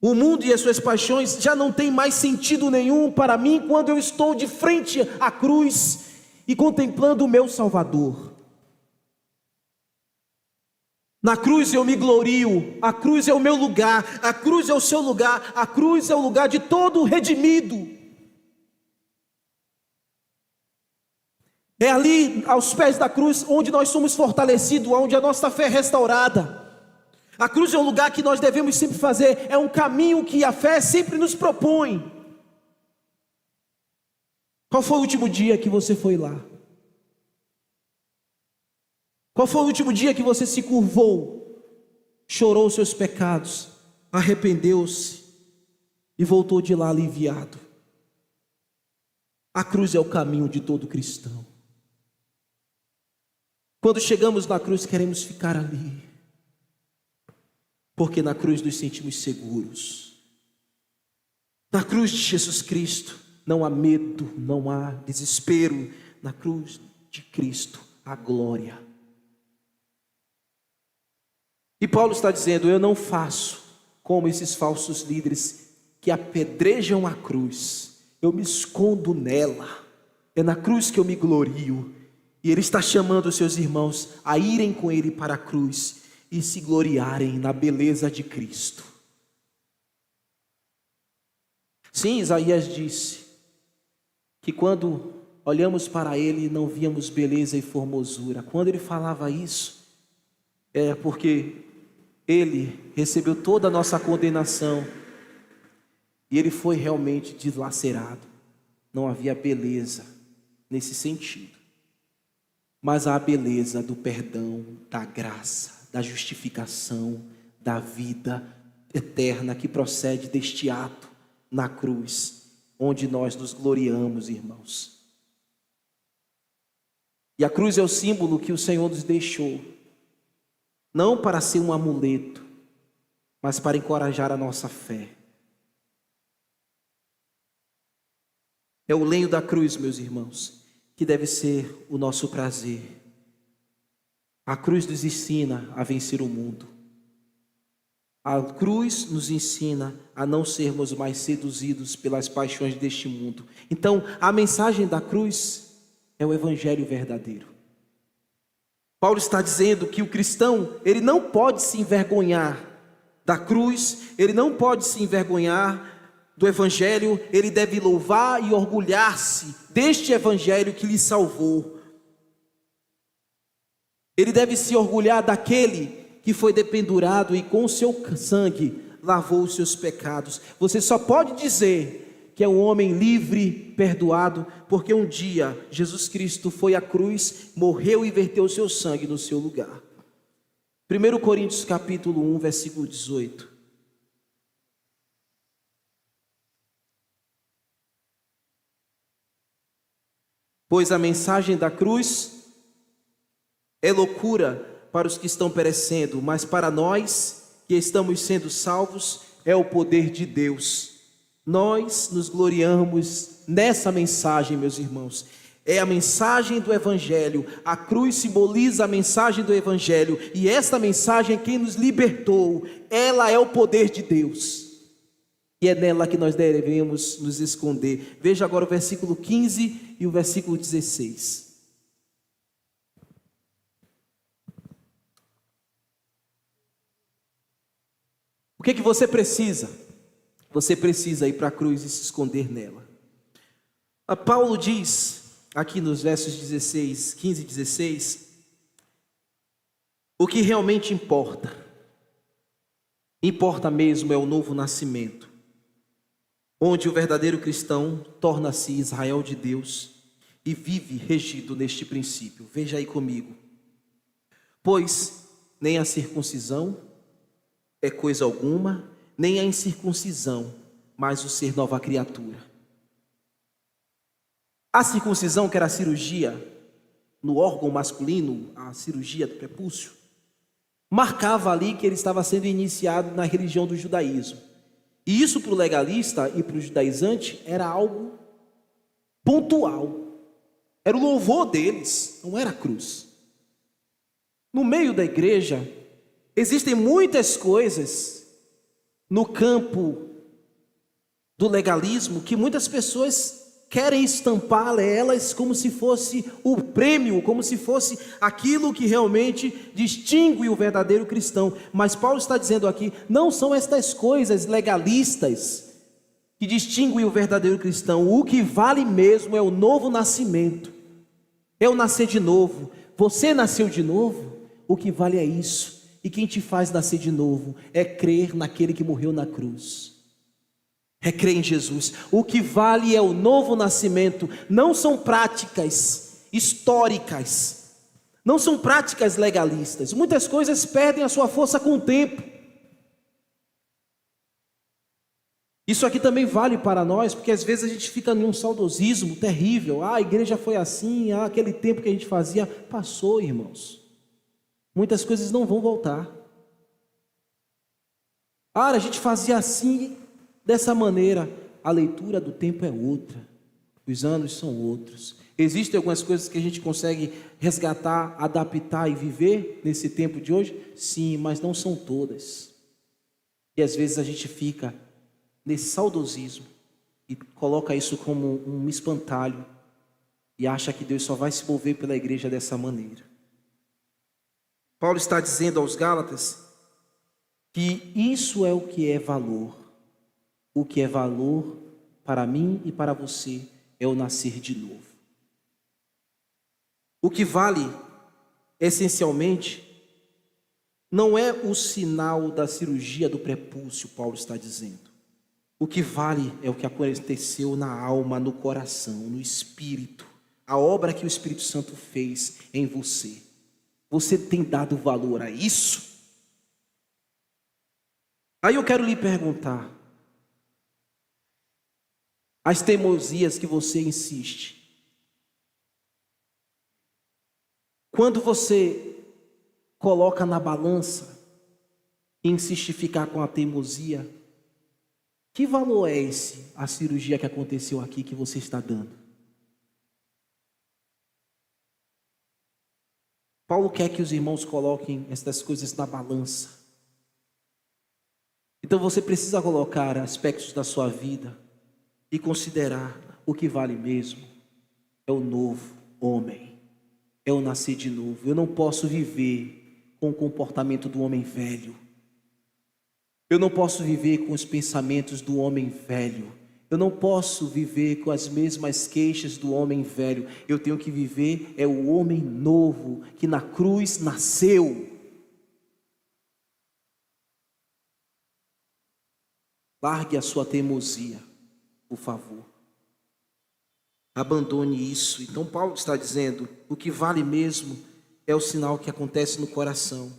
O mundo e as suas paixões já não tem mais sentido nenhum para mim quando eu estou de frente à cruz e contemplando o meu Salvador. Na cruz eu me glorio, a cruz é o meu lugar, a cruz é o seu lugar, a cruz é o lugar de todo redimido. É ali, aos pés da cruz, onde nós somos fortalecidos, onde a nossa fé é restaurada. A cruz é um lugar que nós devemos sempre fazer, é um caminho que a fé sempre nos propõe. Qual foi o último dia que você foi lá? Qual foi o último dia que você se curvou, chorou os seus pecados, arrependeu-se e voltou de lá aliviado? A cruz é o caminho de todo cristão. Quando chegamos na cruz, queremos ficar ali, porque na cruz nos sentimos seguros. Na cruz de Jesus Cristo não há medo, não há desespero. Na cruz de Cristo há glória. E Paulo está dizendo: eu não faço como esses falsos líderes que apedrejam a cruz. Eu me escondo nela, é na cruz que eu me glorio. E ele está chamando os seus irmãos a irem com ele para a cruz e se gloriarem na beleza de Cristo. Sim, Isaías disse que quando olhamos para ele não víamos beleza e formosura. Quando ele falava isso, é porque ele recebeu toda a nossa condenação e ele foi realmente dilacerado. Não havia beleza nesse sentido, mas há a beleza do perdão, da graça, da justificação, da vida eterna que procede deste ato na cruz, onde nós nos gloriamos, irmãos. E a cruz é o símbolo que o Senhor nos deixou, não para ser um amuleto, mas para encorajar a nossa fé. É o lenho da cruz, meus irmãos, que deve ser o nosso prazer. A cruz nos ensina a vencer o mundo. A cruz nos ensina a não sermos mais seduzidos pelas paixões deste mundo. Então, a mensagem da cruz é o evangelho verdadeiro. Paulo está dizendo que o cristão, ele não pode se envergonhar da cruz, ele não pode se envergonhar do evangelho, ele deve louvar e orgulhar-se deste evangelho que lhe salvou. Ele deve se orgulhar daquele que foi dependurado e com o seu sangue lavou os seus pecados. Você só pode dizer que é um homem livre, perdoado, porque um dia Jesus Cristo foi à cruz, morreu e verteu o seu sangue no seu lugar. 1 Coríntios capítulo 1, versículo 18. Pois a mensagem da cruz é loucura para os que estão perecendo, mas para nós que estamos sendo salvos é o poder de Deus. Nós nos gloriamos nessa mensagem, meus irmãos. É a mensagem do evangelho. A cruz simboliza a mensagem do evangelho, e esta mensagem é quem nos libertou. Ela é o poder de Deus, e é nela que nós devemos nos esconder. Veja agora o versículo 15 e o versículo 16. O que você precisa? Você precisa ir para a cruz e se esconder nela. Paulo diz, aqui nos versos 15 e 16, o que realmente importa mesmo é o novo nascimento, onde o verdadeiro cristão torna-se Israel de Deus e vive regido neste princípio. Veja aí comigo. Pois nem a circuncisão é coisa alguma, nem a incircuncisão, mas o ser nova criatura. A circuncisão, que era a cirurgia no órgão masculino, a cirurgia do prepúcio, marcava ali que ele estava sendo iniciado na religião do judaísmo. E isso para o legalista e para o judaizante era algo pontual. Era o louvor deles, não era a cruz. No meio da igreja, existem muitas coisas no campo do legalismo que muitas pessoas querem estampar elas como se fosse o prêmio, como se fosse aquilo que realmente distingue o verdadeiro cristão. Mas Paulo está dizendo aqui, não são estas coisas legalistas que distinguem o verdadeiro cristão. O que vale mesmo é o novo nascimento, é o nascer de novo. Você nasceu de novo, o que vale é isso. E quem te faz nascer de novo é crer naquele que morreu na cruz, é crer em Jesus. O que vale é o novo nascimento. Não são práticas históricas, não são práticas legalistas. Muitas coisas perdem a sua força com o tempo. Isso aqui também vale para nós, porque às vezes a gente fica num saudosismo terrível. A igreja foi assim, aquele tempo que a gente fazia passou, irmãos. Muitas coisas não vão voltar. A gente fazia assim, dessa maneira. A leitura do tempo é outra, os anos são outros. Existem algumas coisas que a gente consegue resgatar, adaptar e viver nesse tempo de hoje? Sim, mas não são todas. E às vezes a gente fica nesse saudosismo e coloca isso como um espantalho e acha que Deus só vai se mover pela igreja dessa maneira. Paulo está dizendo aos Gálatas que isso é o que é valor. O que é valor para mim e para você é o nascer de novo. O que vale, essencialmente, não é o sinal da cirurgia do prepúcio, Paulo está dizendo. O que vale é o que aconteceu na alma, no coração, no espírito. A obra que o Espírito Santo fez em você. Você tem dado valor a isso? Aí eu quero lhe perguntar. As teimosias que você insiste. Quando você coloca na balança e insiste em ficar com a teimosia, que valor é esse, a cirurgia que aconteceu aqui que você está dando? Paulo quer que os irmãos coloquem essas coisas na balança. Então você precisa colocar aspectos da sua vida e considerar o que vale mesmo. É o novo homem, é o nascer de novo. Eu não posso viver com o comportamento do homem velho. Eu não posso viver com os pensamentos do homem velho. Eu não posso viver com as mesmas queixas do homem velho. Eu tenho que viver é o homem novo que na cruz nasceu. Largue a sua teimosia, por favor. Abandone isso. Então Paulo está dizendo, o que vale mesmo é o sinal que acontece no coração.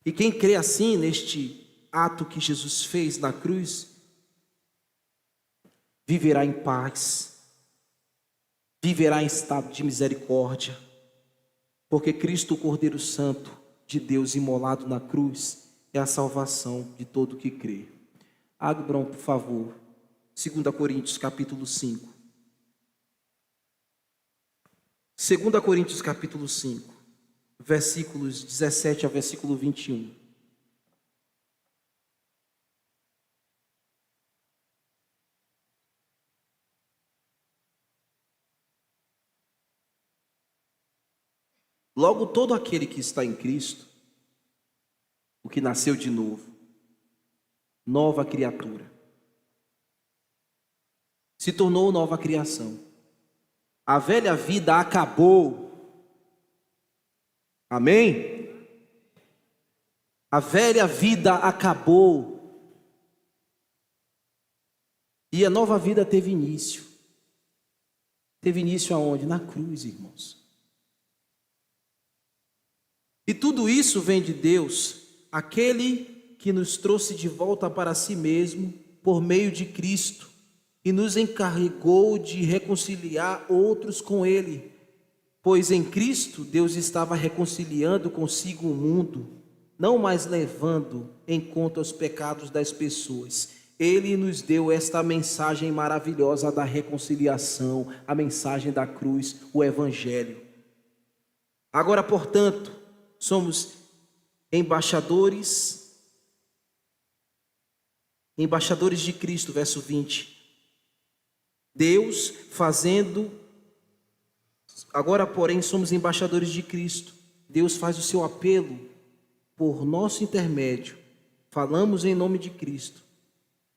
E quem crê assim neste ato que Jesus fez na cruz, viverá em paz, viverá em estado de misericórdia, porque Cristo, o Cordeiro Santo de Deus imolado na cruz, é a salvação de todo que crê. Abram, por favor, 2 Coríntios capítulo 5. 2 Coríntios capítulo 5, versículos 17 ao versículo 21. Logo, todo aquele que está em Cristo, o que nasceu de novo, nova criatura, se tornou nova criação. A velha vida acabou. Amém? A velha vida acabou. E a nova vida teve início. Teve início aonde? Na cruz, irmãos. E tudo isso vem de Deus, aquele que nos trouxe de volta para si mesmo por meio de Cristo e nos encarregou de reconciliar outros com Ele, pois em Cristo Deus estava reconciliando consigo o mundo, não mais levando em conta os pecados das pessoas. Ele nos deu esta mensagem maravilhosa da reconciliação, a mensagem da cruz, o Evangelho. Agora, portanto, somos embaixadores de Cristo, verso 20. Deus fazendo, agora porém somos embaixadores de Cristo. Deus faz o seu apelo por nosso intermédio. Falamos em nome de Cristo,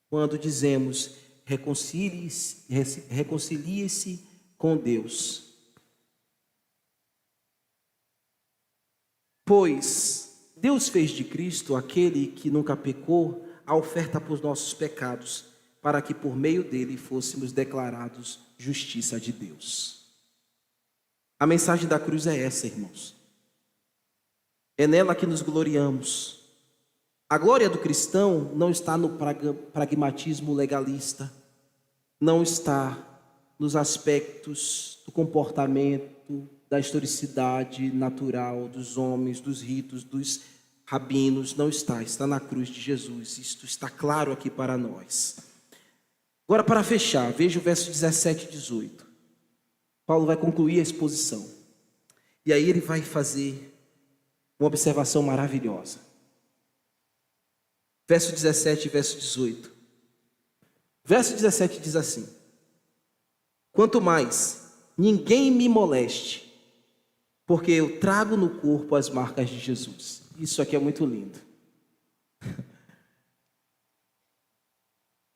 quando dizemos, reconcilie-se com Deus. Pois Deus fez de Cristo, aquele que nunca pecou, a oferta por nossos pecados, para que por meio dele fôssemos declarados justiça de Deus. A mensagem da cruz é essa, irmãos. É nela que nos gloriamos. A glória do cristão não está no pragmatismo legalista, não está nos aspectos do comportamento, da historicidade natural dos homens, dos ritos, dos rabinos, não está, está na cruz de Jesus. Isto está claro aqui para nós. Agora, para fechar, veja o verso 17 e 18. Paulo vai concluir a exposição. E aí ele vai fazer uma observação maravilhosa. verso 17 e verso 18. Verso 17 diz assim: quanto mais ninguém me moleste, porque eu trago no corpo as marcas de Jesus. Isso aqui é muito lindo.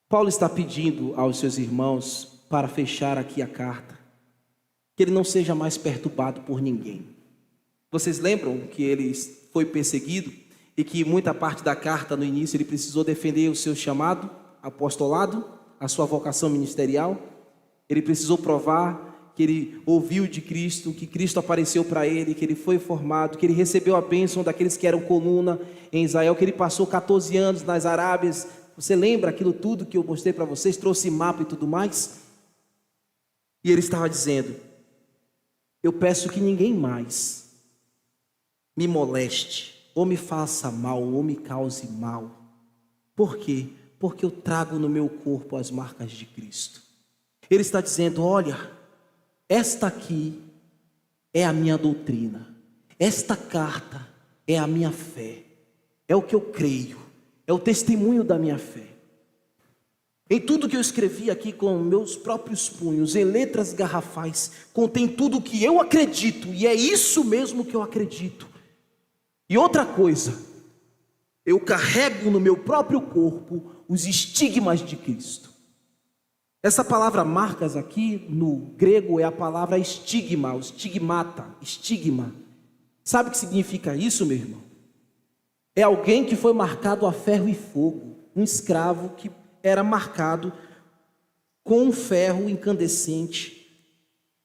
Paulo está pedindo aos seus irmãos para fechar aqui a carta, que ele não seja mais perturbado por ninguém. Vocês lembram que ele foi perseguido e que muita parte da carta no início ele precisou defender o seu chamado, apostolado, a sua vocação ministerial? Ele precisou provar que ele ouviu de Cristo, que Cristo apareceu para ele, que ele foi formado, que ele recebeu a bênção daqueles que eram coluna em Israel, que ele passou 14 anos nas Arábias. Você lembra aquilo tudo que eu mostrei para vocês, trouxe mapa e tudo mais? E ele estava dizendo: eu peço que ninguém mais me moleste, ou me faça mal, ou me cause mal. Por quê? Porque eu trago no meu corpo as marcas de Cristo. Ele está dizendo: olha, esta aqui é a minha doutrina, esta carta é a minha fé, é o que eu creio, é o testemunho da minha fé. Em tudo que eu escrevi aqui com meus próprios punhos, em letras garrafais, contém tudo o que eu acredito, e é isso mesmo que eu acredito. E outra coisa, eu carrego no meu próprio corpo os estigmas de Cristo. Essa palavra marcas aqui no grego é a palavra estigma, o estigmata, estigma. Sabe o que significa isso, meu irmão? É alguém que foi marcado a ferro e fogo, um escravo que era marcado com um ferro incandescente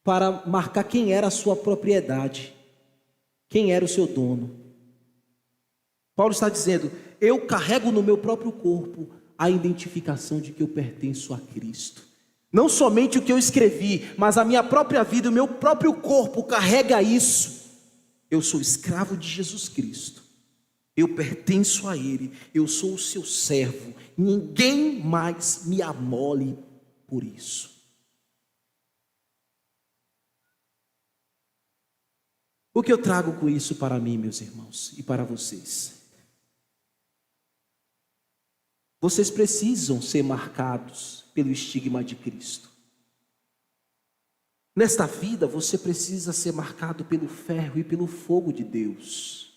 para marcar quem era a sua propriedade, quem era o seu dono. Paulo está dizendo: eu carrego no meu próprio corpo a identificação de que eu pertenço a Cristo. Não somente o que eu escrevi, mas a minha própria vida, o meu próprio corpo carrega isso. Eu sou escravo de Jesus Cristo. Eu pertenço a Ele, eu sou o seu servo, ninguém mais me amole por isso. O que eu trago com isso para mim, meus irmãos, e para vocês? Vocês precisam ser marcados pelo estigma de Cristo. Nesta vida, você precisa ser marcado pelo ferro e pelo fogo de Deus,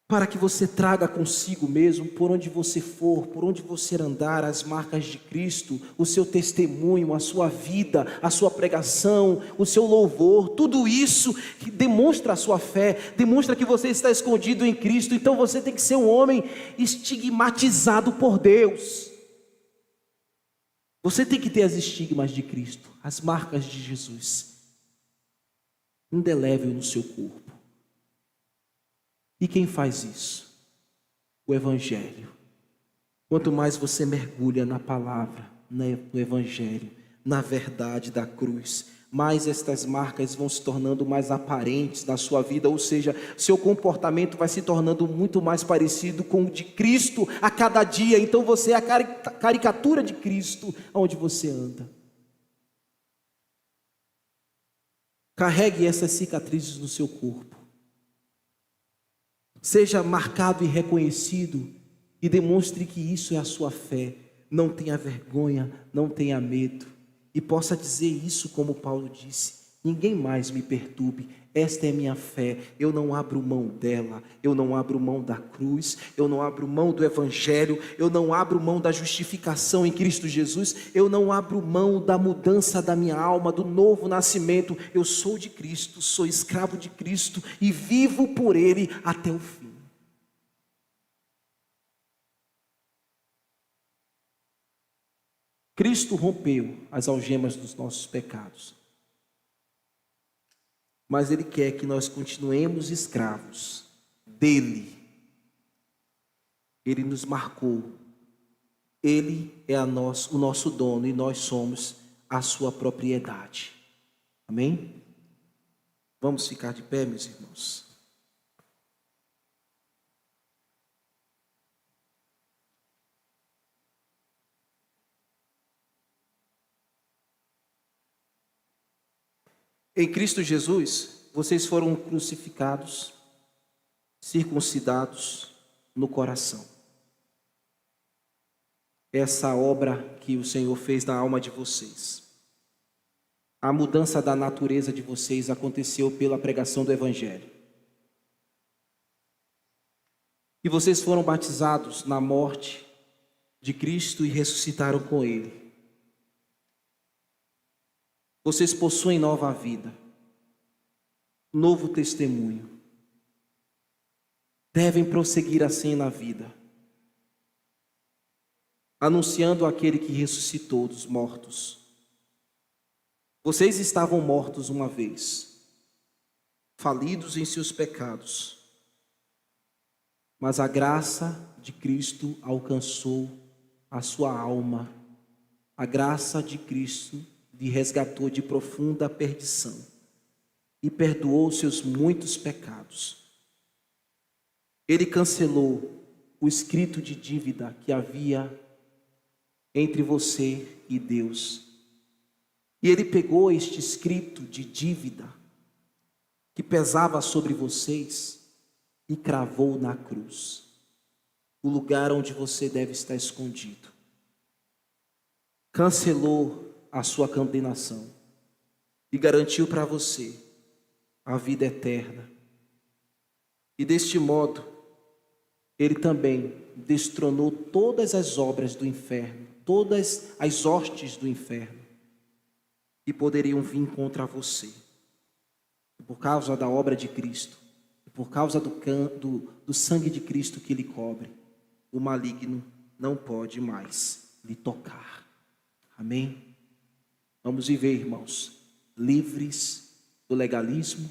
para que você traga consigo mesmo, por onde você for, por onde você andar, as marcas de Cristo, o seu testemunho, a sua vida, a sua pregação, o seu louvor, tudo isso que demonstra a sua fé, demonstra que você está escondido em Cristo. Então você tem que ser um homem estigmatizado por Deus. Você tem que ter as estigmas de Cristo, as marcas de Jesus, indelével no seu corpo. E quem faz isso? O Evangelho. Quanto mais você mergulha na palavra, no Evangelho, na verdade da cruz, mais estas marcas vão se tornando mais aparentes na sua vida, ou seja, seu comportamento vai se tornando muito mais parecido com o de Cristo a cada dia. Então você é a caricatura de Cristo onde você anda. Carregue essas cicatrizes no seu corpo. Seja marcado e reconhecido e demonstre que isso é a sua fé. Não tenha vergonha, não tenha medo. E possa dizer isso como Paulo disse: ninguém mais me perturbe, esta é minha fé, eu não abro mão dela, eu não abro mão da cruz, eu não abro mão do Evangelho, eu não abro mão da justificação em Cristo Jesus, eu não abro mão da mudança da minha alma, do novo nascimento. Eu sou de Cristo, sou escravo de Cristo e vivo por Ele até o fim. Cristo rompeu as algemas dos nossos pecados, mas Ele quer que nós continuemos escravos dEle. Ele nos marcou, Ele é o nosso dono e nós somos a sua propriedade. Amém? Vamos ficar de pé, meus irmãos. Em Cristo Jesus, vocês foram crucificados, circuncidados no coração. Essa obra que o Senhor fez na alma de vocês, a mudança da natureza de vocês aconteceu pela pregação do Evangelho. E vocês foram batizados na morte de Cristo e ressuscitaram com Ele. Vocês possuem nova vida, novo testemunho. Devem prosseguir assim na vida, anunciando aquele que ressuscitou dos mortos. Vocês estavam mortos uma vez, falidos em seus pecados, mas a graça de Cristo alcançou a sua alma. A graça de Cristo lhe resgatou de profunda perdição e perdoou seus muitos pecados. Ele cancelou o escrito de dívida que havia entre você e Deus. E Ele pegou este escrito de dívida que pesava sobre vocês e cravou na cruz, o lugar onde você deve estar escondido. Cancelou a sua condenação e garantiu para você a vida eterna. E deste modo, Ele também destronou todas as obras do inferno, todas as hostes do inferno, que poderiam vir contra você. Por causa da obra de Cristo, por causa do sangue de Cristo que lhe cobre, o maligno não pode mais lhe tocar. Amém? Vamos viver, irmãos, livres do legalismo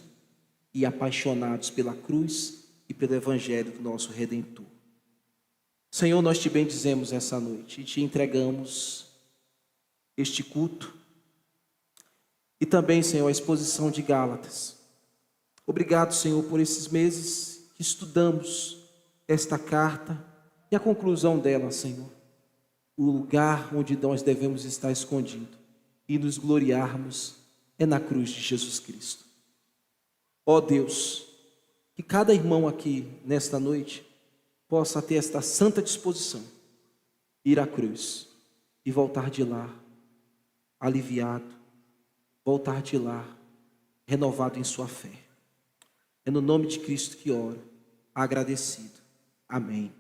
e apaixonados pela cruz e pelo Evangelho do nosso Redentor. Senhor, nós te bendizemos essa noite e te entregamos este culto e também, Senhor, a exposição de Gálatas. Obrigado, Senhor, por esses meses que estudamos esta carta e a conclusão dela, Senhor. O lugar onde nós devemos estar escondidos e nos gloriarmos é na cruz de Jesus Cristo. Ó Deus, que cada irmão aqui nesta noite possa ter esta santa disposição, ir à cruz e voltar de lá aliviado, voltar de lá renovado em sua fé. É no nome de Cristo que oro, agradecido. Amém.